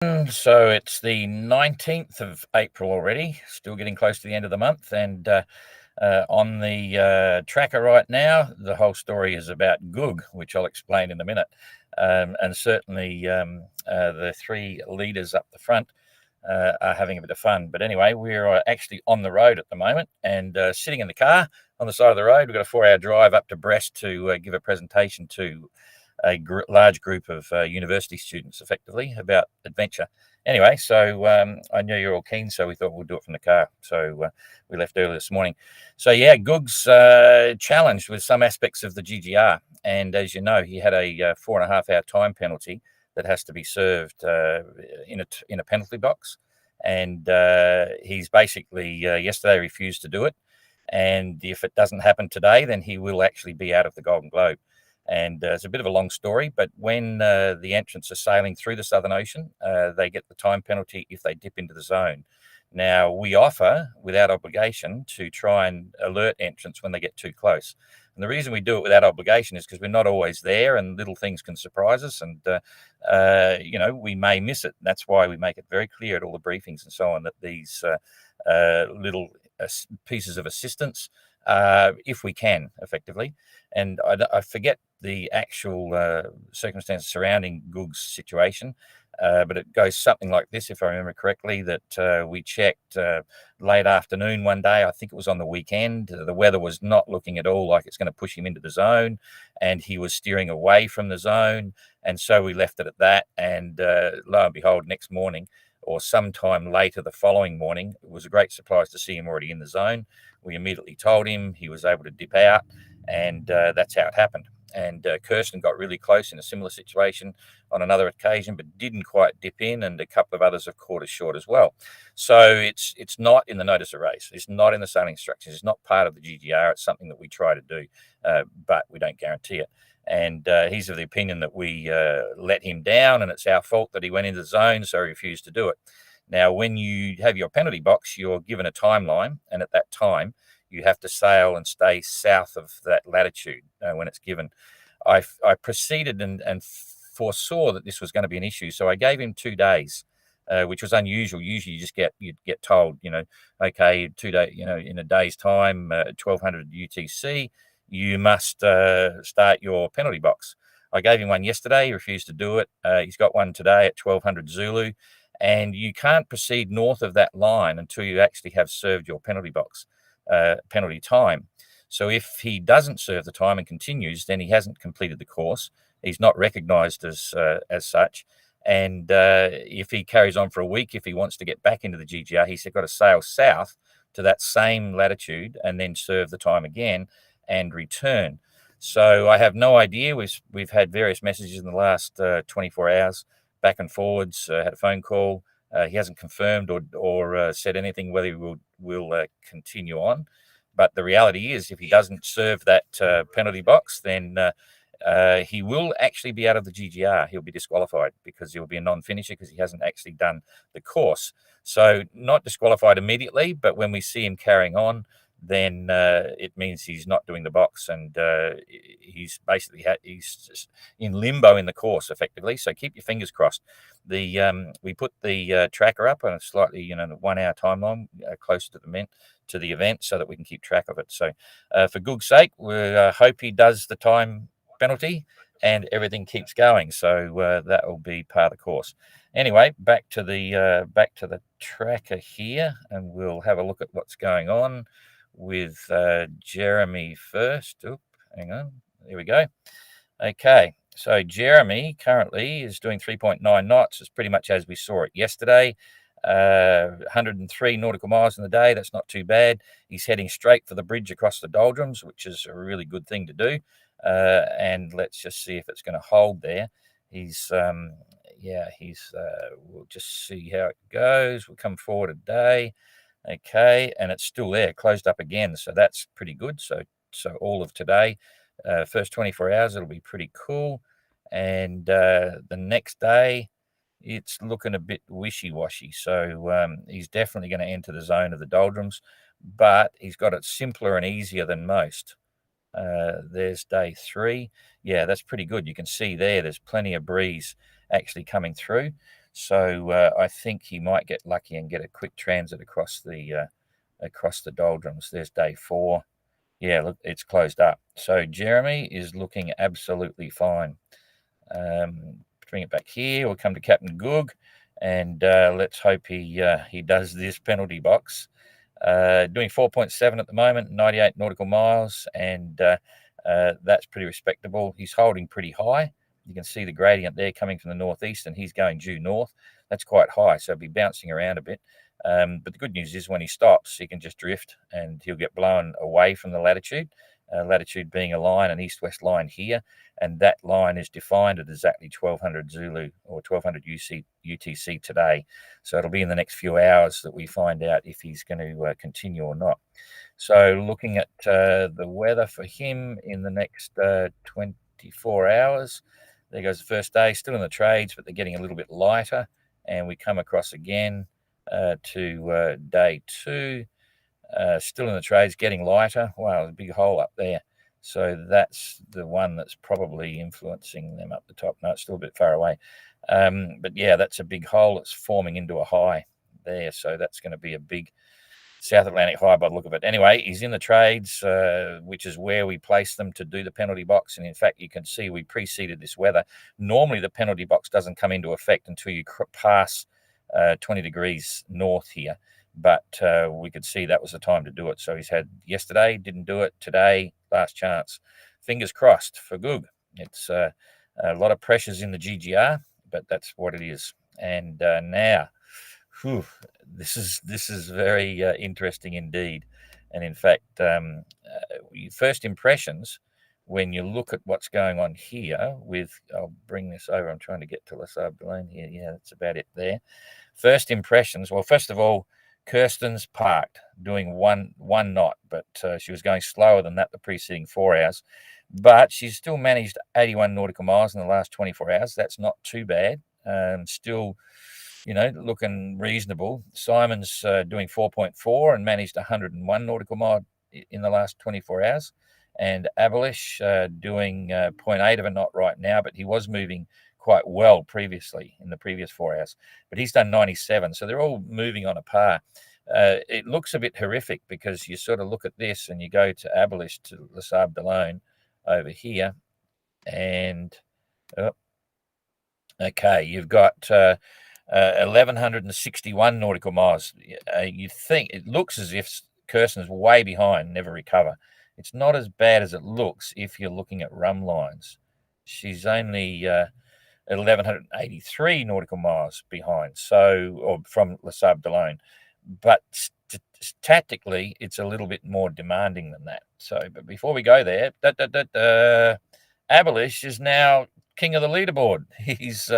So it's the 19th of April already, still getting close to the end of the month. And on the tracker right now, the whole story is about Goog, which I'll explain in a minute. And certainly the three leaders up the front are having a bit of fun. But anyway, we're actually on the road at the moment and sitting in the car on the side of the road. We've got a 4-hour drive up to Brest to give a presentation to a large group of university students, effectively, about adventure. Anyway, so I knew you were all keen, so we thought we'd do it from the car. So we left early this morning. So yeah, Goog's challenged with some aspects of the GGR, and as you know, he had a 4.5 hour time penalty that has to be served in a penalty box, and he's basically yesterday refused to do it. And if it doesn't happen today, then he will actually be out of the Golden Globe. And it's a bit of a long story, but when the entrants are sailing through the Southern Ocean, they get the time penalty if they dip into the zone. Now, we offer, without obligation, to try and alert entrants when they get too close. And the reason we do it without obligation is because we're not always there and little things can surprise us and, we may miss it. That's why we make it very clear at all the briefings and so on that these little pieces of assistance, if we can, effectively. And I forget the actual circumstances surrounding Goog's situation, but it goes something like this, if I remember correctly, that we checked late afternoon one day. I think it was on the weekend. The weather was not looking at all like it's going to push him into the zone, and he was steering away from the zone. And so we left it at that. And lo and behold, next morning, or sometime later the following morning, it was a great surprise to see him already in the zone. We immediately told him. He was able to dip out, and that's how it happened. And Kirsten got really close in a similar situation on another occasion, but didn't quite dip in, and a couple of others have caught us short as well. So it's not in the notice of race. It's not in the sailing instructions. It's not part of the GGR. It's something that we try to do, but we don't guarantee it. And he's of the opinion that we let him down, and it's our fault that he went into the zone, so he refused to do it. Now, when you have your penalty box, you're given a timeline, and at that time, you have to sail and stay south of that latitude when it's given. I proceeded and foresaw that this was going to be an issue, so I gave him 2 days, which was unusual. Usually, you'd get told, okay, 2 days, in a day's time, 1200 UTC, you must start your penalty box. I gave him one yesterday. He refused to do it. He's got one today at 1200 Zulu, and you can't proceed north of that line until you actually have served your penalty box, penalty time. So if he doesn't serve the time and continues, then he hasn't completed the course. He's not recognised as such. And if he carries on for a week, if he wants to get back into the GGR, he's got to sail south to that same latitude and then serve the time again and return. So I have no idea. We've had various messages in the last 24 hours, back and forwards. Had a phone call. He hasn't confirmed or said anything whether he will continue on. But the reality is, if he doesn't serve that penalty box, then he will actually be out of the GGR. He'll be disqualified because he'll be a non-finisher because he hasn't actually done the course. So not disqualified immediately, but when we see him carrying on, then it means he's not doing the box, and he's basically he's just in limbo in the course, effectively. So keep your fingers crossed. We put the tracker up on a slightly 1 hour timeline close to the event, so that we can keep track of it. So for Goog's sake, we hope he does the time penalty and everything keeps going. So that will be part of the course. Anyway, back to the tracker here, and we'll have a look at what's going on with Jeremy first. Oop, hang on. There we go. Okay. So Jeremy currently is doing 3.9 knots. It's pretty much as we saw it yesterday. 103 nautical miles in the day. That's not too bad. He's heading straight for the bridge across the doldrums, which is a really good thing to do. And let's just see if it's going to hold there. We'll just see how it goes. We'll come forward a day. Okay, and it's still there, closed up again. So that's pretty good. So all of today, first 24 hours, it'll be pretty cool. And the next day, it's looking a bit wishy-washy. So he's definitely going to enter the zone of the doldrums, but he's got it simpler and easier than most. There's day 3. Yeah, that's pretty good. You can see there's plenty of breeze actually coming through. So I think he might get lucky and get a quick transit across the doldrums. There's day 4. Yeah, look, it's closed up. So Jeremy is looking absolutely fine. Bring it back here. We'll come to Captain Goog, and let's hope he does this penalty box. Doing 4.7 at the moment, 98 nautical miles, and that's pretty respectable. He's holding pretty high. You can see the gradient there coming from the northeast, and he's going due north. That's quite high, so he'll be bouncing around a bit. But the good news is when he stops, he can just drift, and he'll get blown away from the latitude. Latitude being a line, an east-west line here, and that line is defined at exactly 1200 Zulu or 1200 UTC today. So it'll be in the next few hours that we find out if he's going to continue or not. So looking at the weather for him in the next 24 hours, there goes the first day, still in the trades, but they're getting a little bit lighter. And we come across again to day 2. Still in the trades, getting lighter. Wow, there's a big hole up there. So that's the one that's probably influencing them up the top. No, it's still a bit far away. But yeah, that's a big hole that's forming into a high there. So that's going to be a big South Atlantic high by the look of it. Anyway, he's in the trades, which is where we place them to do the penalty box. And in fact, you can see we preceded this weather. Normally, the penalty box doesn't come into effect until you pass 20 degrees north here. But we could see that was the time to do it. So he's had yesterday, didn't do it. Today, last chance. Fingers crossed for Goog. It's a lot of pressures in the GGR, but that's what it is. And now, this is very interesting indeed. And in fact, first impressions, when you look at what's going on here with, I'll bring this over. I'm trying to get to Les Sables here. Yeah, that's about it there. First impressions. Well, first of all, Kirsten's parked, doing one knot, but she was going slower than that the preceding 4 hours. But she's still managed 81 nautical miles in the last 24 hours. That's not too bad. Still, looking reasonable. Simon's doing 4.4 and managed 101 nautical mile in the last 24 hours. And Abelish doing 0.8 of a knot right now, but he was moving quite well previously in the previous 4 hours, but he's done 97. So they're all moving on a par. It looks a bit horrific because you sort of look at this and you go to Abelish, to Les Sables d'Olonne over here, and okay, you've got 1161 nautical miles. You think it looks as if Kirsten's way behind, never recover. It's not as bad as it looks if you're looking at run lines. She's only 1,183 nautical miles behind, or from Les Sables d'Olonne. But tactically, it's a little bit more demanding than that. So, but before we go there, Abelish is now king of the leaderboard. He's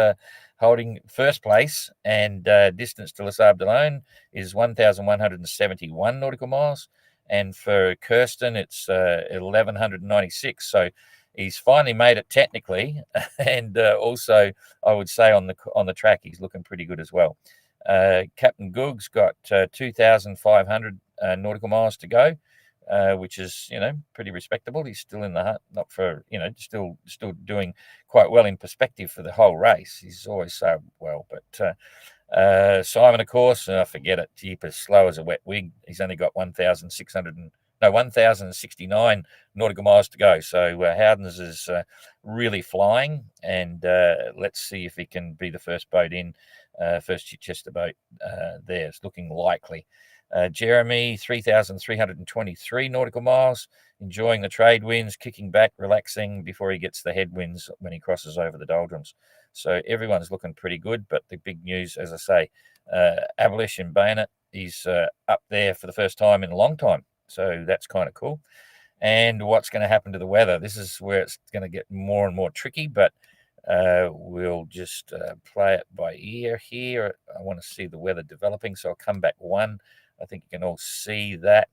holding first place, and distance to Les Sables d'Olonne is 1,171 nautical miles. And for Kirsten, it's 1,196. So he's finally made it technically, and also I would say on the track he's looking pretty good as well. Captain Goog's got 2,500 nautical miles to go, which is pretty respectable. He's still in the hunt, not for still doing quite well in perspective for the whole race. He's always so well, but Simon, of course, forget it. Jeepers, slow as a wet wig. He's only got 1,069 nautical miles to go. So Howden's is really flying, and let's see if he can be the first boat in, first Chichester boat there. It's looking likely. Jeremy, 3,323 nautical miles, enjoying the trade winds, kicking back, relaxing before he gets the headwinds when he crosses over the doldrums. So everyone's looking pretty good, but the big news, as I say, Abelish and Bayonet, he's up there for the first time in a long time. So that's kind of cool. And what's going to happen to the weather? This is where it's going to get more and more tricky, but we'll just play it by ear here. I want to see the weather developing, so I'll come back one. I think you can all see that.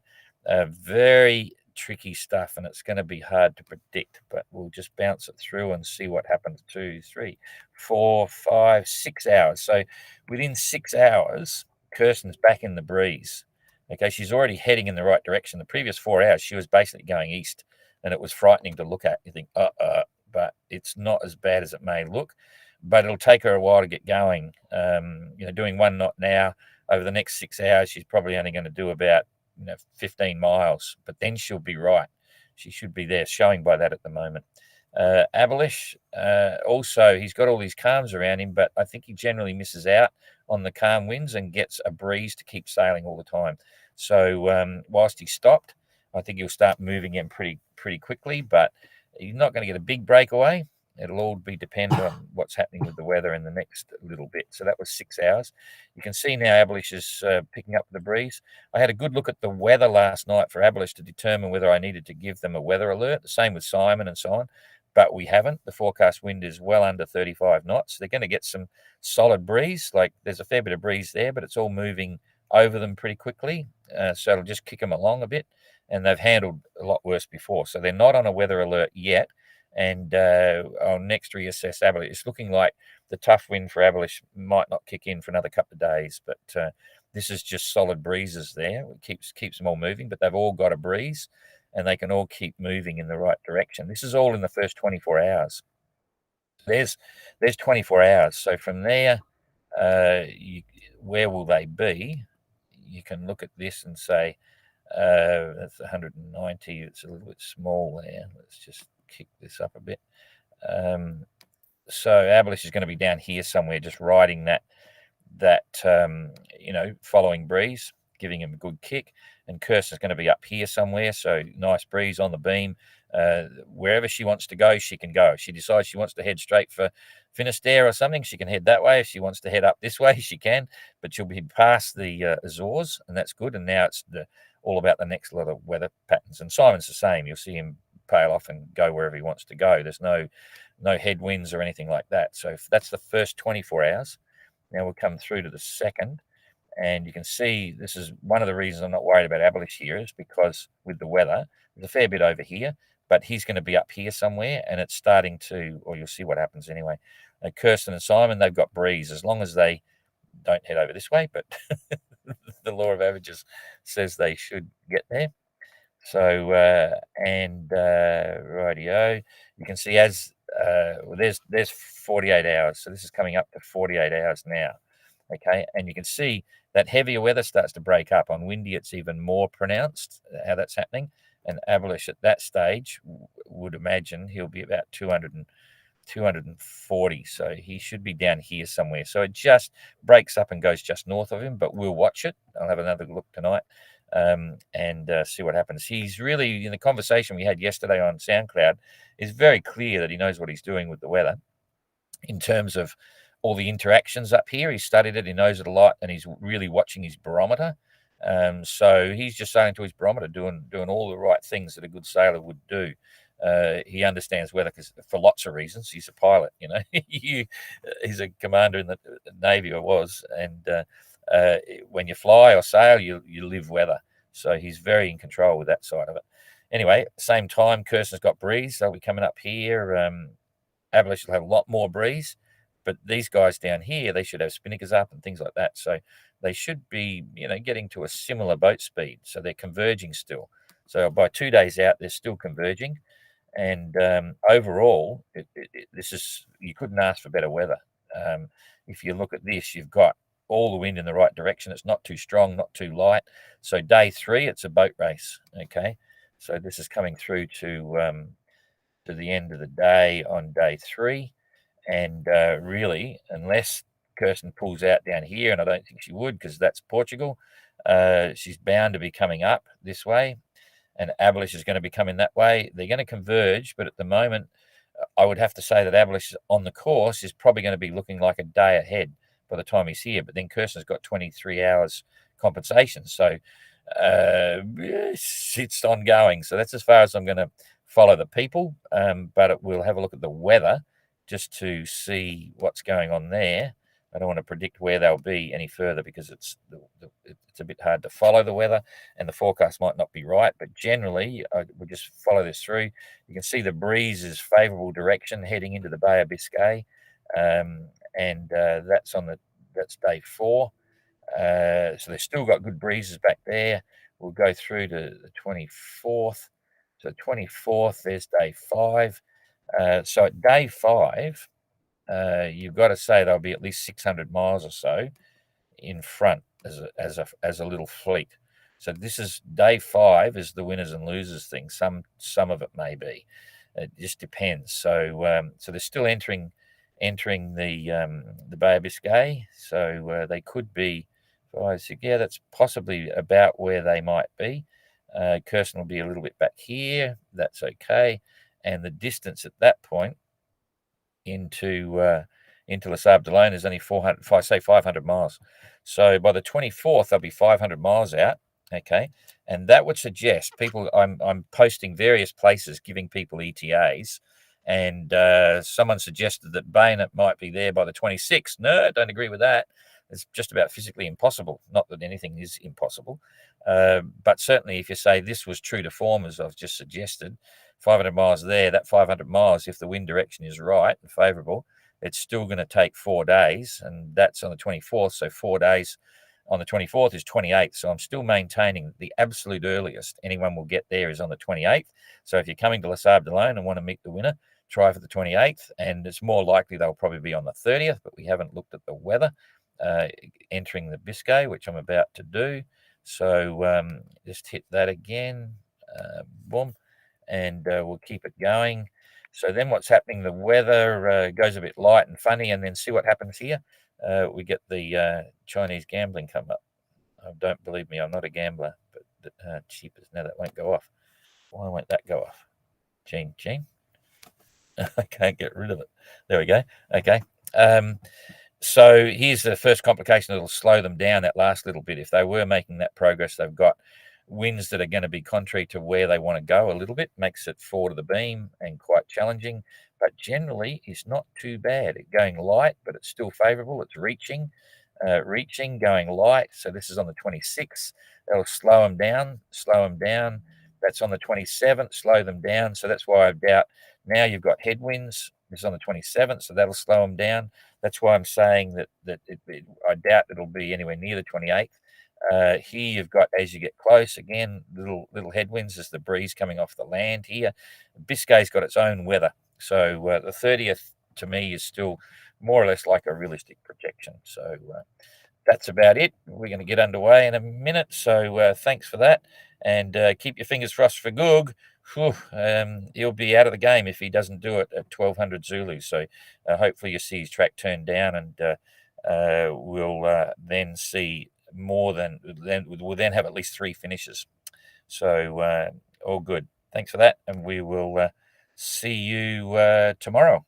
Very tricky stuff, and it's going to be hard to predict, but we'll just bounce it through and see what happens. 2, 3, 4, 5, 6 hours. So within 6 hours, Kirsten's back in the breeze. Okay, she's already heading in the right direction. The previous 4 hours, she was basically going east, and it was frightening to look at. You think, but it's not as bad as it may look. but it'll take her a while to get going. Doing 1 knot now, over the next 6 hours, she's probably only going to do about 15 miles, but then she'll be right. She should be there, showing by that at the moment. Abelish, also, he's got all these calms around him, but I think he generally misses out on the calm winds and gets a breeze to keep sailing all the time. So whilst he stopped, I think he'll start moving in pretty quickly, but he's not going to get a big breakaway. It'll all be dependent on what's happening with the weather in the next little bit. So that was 6 hours. You can see now Abelish is picking up the breeze. I had a good look at the weather last night for Abelish to determine whether I needed to give them a weather alert. The same with Simon and so on, but we haven't. The forecast wind is well under 35 knots. They're going to get some solid breeze. Like there's a fair bit of breeze there, but it's all moving over them pretty quickly. So it'll just kick them along a bit. And they've handled a lot worse before. So they're not on a weather alert yet. And I'll next reassess Abelish. It's looking like the tough wind for Abelish might not kick in for another couple of days, but this is just solid breezes there. It keeps them all moving, but they've all got a breeze, and they can all keep moving in the right direction. This is all in the first 24 hours. There's 24 hours. So from there, where will they be? You can look at this and say, that's 190. It's a little bit small there. Let's just kick this up a bit. So Abelish is going to be down here somewhere, just riding that following breeze, giving him a good kick. And Kirsten's going to be up here somewhere, so nice breeze on the beam. Wherever she wants to go, she can go. If she decides she wants to head straight for Finisterre or something, she can head that way. If she wants to head up this way, she can. But she'll be past the Azores, and that's good. And now it's all about the next lot of weather patterns. And Simon's the same. You'll see him pale off and go wherever he wants to go. There's no headwinds or anything like that. So that's the first 24 hours. Now we'll come through to the second. And you can see this is one of the reasons I'm not worried about Abelish here, is because with the weather, there's a fair bit over here, but he's going to be up here somewhere, and it's starting to, or you'll see what happens anyway. Kirsten and Simon, they've got breeze as long as they don't head over this way, but the law of averages says they should get there. So, rightio, you can see there's 48 hours. So this is coming up to 48 hours now. Okay, and you can see that heavier weather starts to break up. On windy, it's even more pronounced how that's happening. And Abelish at that stage would imagine he'll be about 240. So he should be down here somewhere. So it just breaks up and goes just north of him, but we'll watch it. I'll have another look tonight and see what happens. He's really, in the conversation we had yesterday on SoundCloud, is very clear that he knows what he's doing with the weather in terms of all the interactions up here. He studied it, he knows it a lot, and he's really watching his barometer. So he's just sailing to his barometer, doing all the right things that a good sailor would do. He understands weather for lots of reasons. He's a pilot, he's a commander in the Navy, or was, and when you fly or sail, you live weather. So he's very in control with that side of it. Anyway, same time, Kirsten's got breeze. They'll be coming up here. Abelish will have a lot more breeze. But these guys down here, they should have spinnakers up and things like that. So they should be, getting to a similar boat speed. So they're converging still. So by 2 days out, they're still converging. And overall, you couldn't ask for better weather. If you look at this, you've got all the wind in the right direction. It's not too strong, not too light. So day 3, it's a boat race. Okay. So this is coming through to the end of the day on day 3. And really, unless Kirsten pulls out down here, and I don't think she would because that's Portugal, she's bound to be coming up this way, and Abelish is going to be coming that way. They're going to converge, but at the moment, I would have to say that Abelish on the course is probably going to be looking like a day ahead by the time he's here. But then Kirsten's got 23 hours compensation, so it's ongoing. So that's as far as I'm going to follow the people, but we'll have a look at the weather just to see what's going on there. I don't want to predict where they'll be any further because it's a bit hard to follow the weather, and the forecast might not be right. But generally, we'll just follow this through. You can see the breeze is favourable direction heading into the Bay of Biscay, and that's day 4. So they've still got good breezes back there. We'll go through to the 24th. So 24th, there's day 5. So at day 5, you've got to say they'll be at least 600 miles or so in front as a little fleet. So this is day 5 is the winners and losers thing. Some of it may be. It just depends. So they're still entering the Bay of Biscay. So they could be. Yeah, that's possibly about where they might be. Kirsten will be a little bit back here. That's okay. And the distance at that point into Les Sables d'Olonne is only 400, if I say 500 miles. So by the 24th, they'll be 500 miles out. Okay, and that would suggest people. I'm posting various places giving people ETAs, and someone suggested that Bayonet might be there by the 26th. No, I don't agree with that. It's just about physically impossible. Not that anything is impossible, but certainly if you say this was true to form, as I've just suggested, 500 miles there, that 500 miles, if the wind direction is right and favourable, it's still going to take 4 days, and that's on the 24th. So 4 days on the 24th is 28th. So I'm still maintaining the absolute earliest anyone will get there is on the 28th. So if you're coming to Les Sables d'Olonne and want to meet the winner, try for the 28th. And it's more likely they'll probably be on the 30th, but we haven't looked at the weather entering the Biscay, which I'm about to do. So just hit that again. Boom. And we'll keep it going. So then what's happening, the weather goes a bit light and funny, and then see what happens here. We get the Chinese gambling come up. Don't believe me, I'm not a gambler, but cheapers. Now that won't go off. Why won't that go off? Gene. I can't get rid of it. There we go. Okay. So here's the first complication that'll slow them down that last little bit. If they were making that progress, they've got winds that are going to be contrary to where they want to go a little bit, makes it forward of the beam and quite challenging, but generally it's not too bad. It's going light, but it's still favorable. It's reaching, going light. So this is on the 26th. That'll slow them down. That's on the 27th, slow them down. So that's why I doubt now you've got headwinds. This is on the 27th, so that'll slow them down. That's why I'm saying that I doubt it'll be anywhere near the 28th. Here you've got, as you get close, again, little headwinds as the breeze coming off the land here. Biscay's got its own weather. So the 30th to me is still more or less like a realistic projection. So that's about it. We're going to get underway in a minute. So thanks for that. And keep your fingers crossed for Goog. He'll be out of the game if he doesn't do it at 1200 Zulu. So hopefully you see his track turned down, and we'll then see we'll then have at least 3 finishes. So all good. Thanks for that, and we will see you tomorrow.